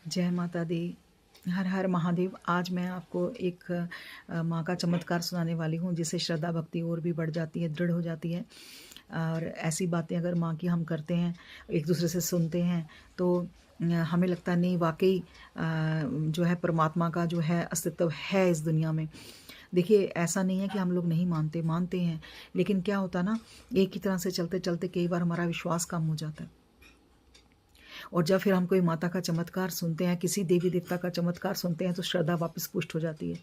जय माता दी। हर हर महादेव। आज मैं आपको एक माँ का चमत्कार सुनाने वाली हूँ, जिससे श्रद्धा भक्ति और भी बढ़ जाती है, दृढ़ हो जाती है। और ऐसी बातें अगर माँ की हम करते हैं, एक दूसरे से सुनते हैं, तो हमें लगता है नहीं, वाकई जो है परमात्मा का जो है अस्तित्व है इस दुनिया में। देखिए, ऐसा नहीं है कि हम लोग नहीं मानते, मानते हैं, लेकिन क्या होता है ना, एक ही तरह से चलते चलते कई बार हमारा विश्वास कम हो जाता है। और जब फिर हम कोई माता का चमत्कार सुनते हैं, किसी देवी देवता का चमत्कार सुनते हैं, तो श्रद्धा वापस पुष्ट हो जाती है।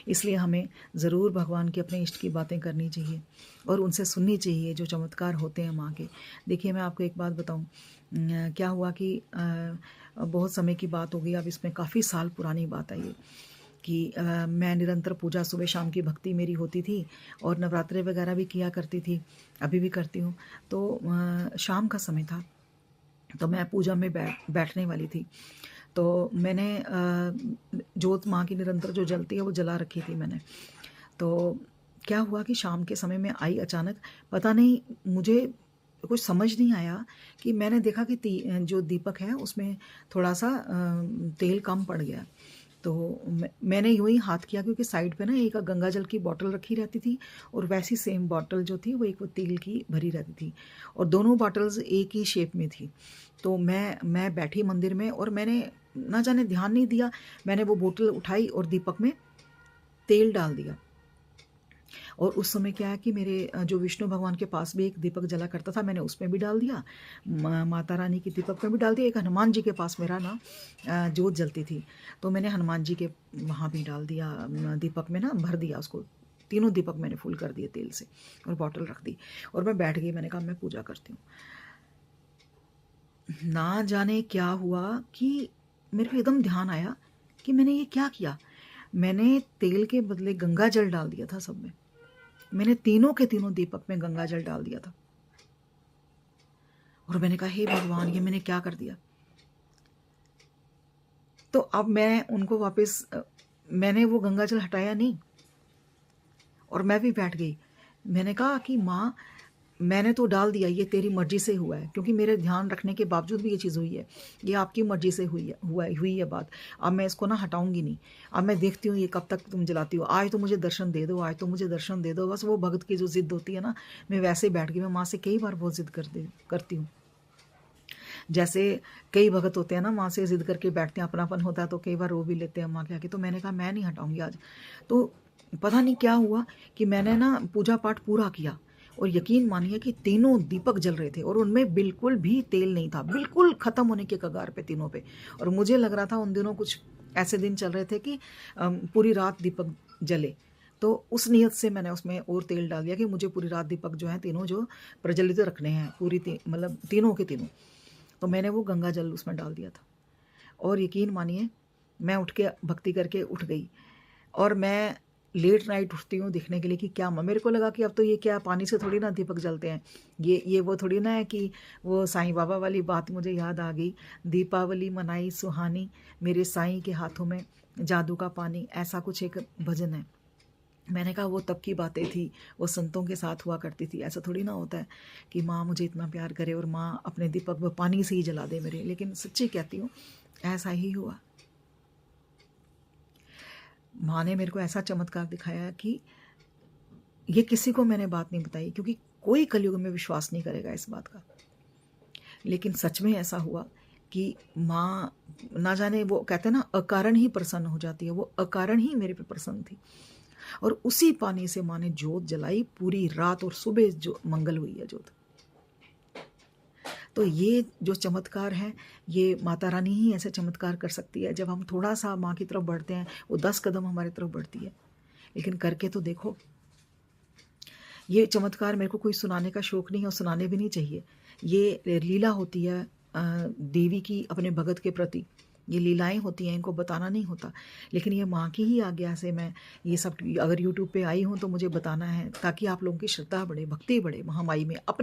इसलिए हमें ज़रूर भगवान की, अपने इष्ट की बातें करनी चाहिए और उनसे सुननी चाहिए जो चमत्कार होते हैं माँ के। देखिए, मैं आपको एक बात बताऊँ, क्या हुआ कि बहुत समय की बात हो गई, अब इसमें काफ़ी साल पुरानी बात है ये, कि मैं निरंतर पूजा सुबह शाम की भक्ति मेरी होती थी और नवरात्रे वगैरह भी किया करती थी, अभी भी करती हूँ। तो शाम का समय था, तो मैं पूजा में बैठने वाली थी। तो मैंने जोत माँ की निरंतर जो जलती है वो जला रखी थी मैंने। तो क्या हुआ कि शाम के समय में आई अचानक, पता नहीं मुझे कुछ समझ नहीं आया कि मैंने देखा कि जो दीपक है उसमें थोड़ा सा तेल कम पड़ गया। तो मैंने यूँ ही हाथ किया, क्योंकि साइड पे ना एक गंगा जल की बॉटल रखी रहती थी और वैसी सेम बॉटल जो थी वो एक वो तेल की भरी रहती थी, और दोनों बॉटल्स एक ही शेप में थी। तो मैं बैठी मंदिर में और मैंने ना जाने ध्यान नहीं दिया, मैंने वो बोतल उठाई और दीपक में तेल डाल दिया। और उस समय क्या है कि मेरे जो विष्णु भगवान के पास भी एक दीपक जला करता था, मैंने उसमें भी डाल दिया, माता रानी की दीपक में भी डाल दिया, एक हनुमान जी के पास मेरा ना जोत जलती थी, तो मैंने हनुमान जी के वहाँ भी डाल दिया, दीपक में ना भर दिया उसको। तीनों दीपक मैंने फुल कर दिए तेल से और बॉटल रख दी और मैं बैठ गई। मैंने कहा मैं पूजा करती हूँ। ना जाने क्या हुआ कि मेरे को एकदम ध्यान आया कि मैंने ये क्या किया। मैंने तेल के बदले गंगा जल डाल दिया था सब में। मैंने तीनों के तीनों दीपक में गंगा जल डाल दिया था और मैंने कहा हे भगवान, ये मैंने क्या कर दिया। तो अब मैं उनको वापस मैंने वो गंगा जल हटाया नहीं और मैं भी बैठ गई। मैंने कहा कि माँ, मैंने तो डाल दिया, ये तेरी मर्जी से हुआ है, क्योंकि मेरे ध्यान रखने के बावजूद भी ये चीज़ हुई है, ये आपकी मर्जी से हुई है बात। अब मैं इसको ना हटाऊंगी नहीं। अब मैं देखती हूँ ये कब तक तुम जलाती हो, आज तो मुझे दर्शन दे दो, आज तो मुझे दर्शन दे दो। बस वो भगत की जो जिद होती है ना, मैं वैसे ही बैठ गई। मैं माँ से कई बार बहुत जिद करती हूँ। जैसे कई भगत होते हैं ना, माँ से जिद करके बैठते हैं, अपनापन होता है तो कई बार रो भी लेते हैं माँ के आके। तो मैंने कहा मैं नहीं हटाऊंगी आज। तो पता नहीं क्या हुआ कि मैंने ना पूजा पाठ पूरा किया और यकीन मानिए कि तीनों दीपक जल रहे थे और उनमें बिल्कुल भी तेल नहीं था, बिल्कुल ख़त्म होने के कगार पे तीनों पे। और मुझे लग रहा था उन दिनों कुछ ऐसे दिन चल रहे थे कि पूरी रात दीपक जले। तो उस नियत से मैंने उसमें और तेल डाल दिया कि मुझे पूरी रात दीपक जो है तीनों जो प्रज्वलित रखने हैं, पूरी मतलब तीनों के तीनों। तो मैंने वो गंगा जल उसमें डाल दिया था और यकीन मानिए मैं उठ के भक्ति करके उठ गई। और मैं लेट नाइट उठती हूँ देखने के लिए कि क्या, मेरे को लगा कि अब तो ये क्या, पानी से थोड़ी ना दीपक जलते हैं, ये वो थोड़ी ना है कि वो साईं बाबा वाली बात मुझे याद आ गई। दीपावली मनाई सुहानी, मेरे साईं के हाथों में जादू का पानी, ऐसा कुछ एक भजन है। मैंने कहा वो तब की बातें थी, वो संतों के साथ हुआ करती थी। ऐसा थोड़ी ना होता है कि माँ मुझे इतना प्यार करे और माँ अपने दीपक वो पानी से ही जला दे मेरे। लेकिन सच्ची कहती हूँ, ऐसा ही हुआ। माँ ने मेरे को ऐसा चमत्कार दिखाया कि ये किसी को मैंने बात नहीं बताई, क्योंकि कोई कलयुग में विश्वास नहीं करेगा इस बात का। लेकिन सच में ऐसा हुआ कि माँ, ना जाने, वो कहते हैं ना अकारण ही प्रसन्न हो जाती है, वो अकारण ही मेरे पे प्रसन्न थी। और उसी पानी से माँ ने जोत जलाई पूरी रात और सुबह जो मंगल हुई है जोत। तो ये जो चमत्कार है, ये माता रानी ही ऐसे चमत्कार कर सकती है। जब हम थोड़ा सा माँ की तरफ बढ़ते हैं, वो 10 कदम हमारी तरफ बढ़ती है। लेकिन करके तो देखो। ये चमत्कार मेरे को कोई सुनाने का शौक नहीं है और सुनाने भी नहीं चाहिए। ये लीला होती है देवी की अपने भगत के प्रति। ये लीलाएं होती हैं, इनको बताना नहीं होता। लेकिन ये माँ की ही आज्ञा से मैं ये सब, अगर यूट्यूब पे आई हूँ तो मुझे बताना है, ताकि आप लोगों की श्रद्धा बढ़े, भक्ति बढ़े महामाई में। अपने